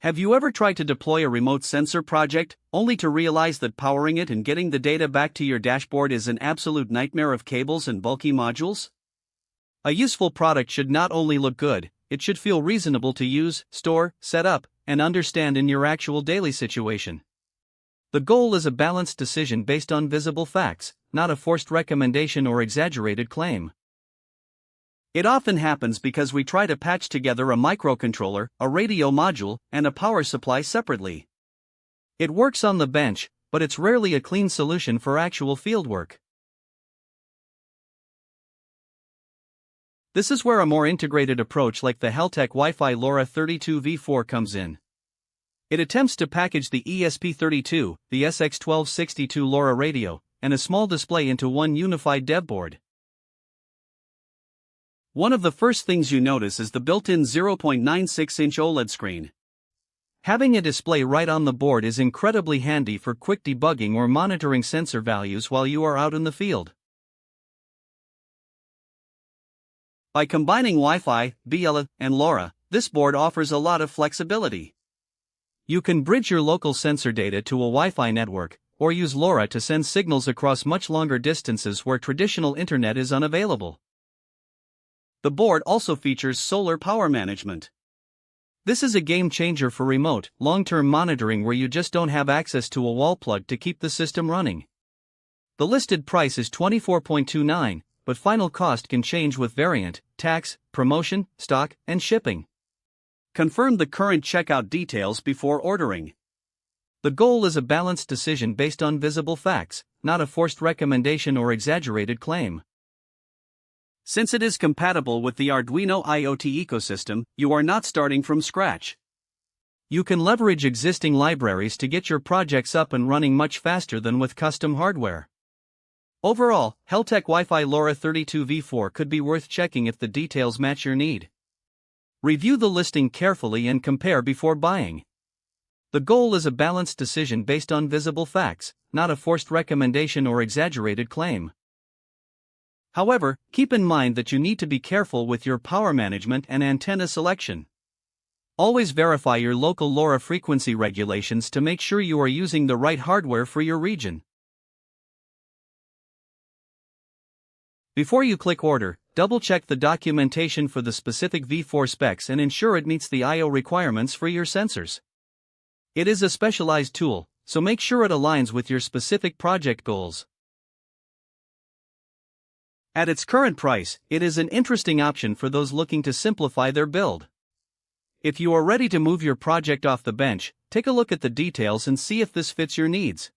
Have you ever tried to deploy a remote sensor project, only to realize that powering it and getting the data back to your dashboard is an absolute nightmare of cables and bulky modules? A useful product should not only look good, it should feel reasonable to use, store, set up, and understand in your actual daily situation. The goal is a balanced decision based on visible facts, not a forced recommendation or exaggerated claim. It often happens because we try to patch together a microcontroller, a radio module, and a power supply separately. It works on the bench, but it's rarely a clean solution for actual fieldwork. This is where a more integrated approach like the Heltec WiFi LoRa 32v4 comes in. It attempts to package the ESP32, the SX1262 LoRa radio, and a small display into one unified dev board. One of the first things you notice is the built-in 0.96-inch OLED screen. Having a display right on the board is incredibly handy for quick debugging or monitoring sensor values while you are out in the field. By combining Wi-Fi, BLE, and LoRa, this board offers a lot of flexibility. You can bridge your local sensor data to a Wi-Fi network, or use LoRa to send signals across much longer distances where traditional internet is unavailable. The board also features solar power management. This is a game changer for remote, long-term monitoring where you just don't have access to a wall plug to keep the system running. The listed price is $24.29, but final cost can change with variant, tax, promotion, stock, and shipping. Confirm the current checkout details before ordering. The goal is a balanced decision based on visible facts, not a forced recommendation or exaggerated claim. Since it is compatible with the Arduino IoT ecosystem, you are not starting from scratch. You can leverage existing libraries to get your projects up and running much faster than with custom hardware. Overall, Heltec WiFi LoRa 32v4 could be worth checking if the details match your need. Review the listing carefully and compare before buying. The goal is a balanced decision based on visible facts, not a forced recommendation or exaggerated claim. However, keep in mind that you need to be careful with your power management and antenna selection. Always verify your local LoRa frequency regulations to make sure you are using the right hardware for your region. Before you click order, double-check the documentation for the specific V4 specs and ensure it meets the I/O requirements for your sensors. It is a specialized tool, so make sure it aligns with your specific project goals. At its current price, it is an interesting option for those looking to simplify their build. If you are ready to move your project off the bench, take a look at the details and see if this fits your needs.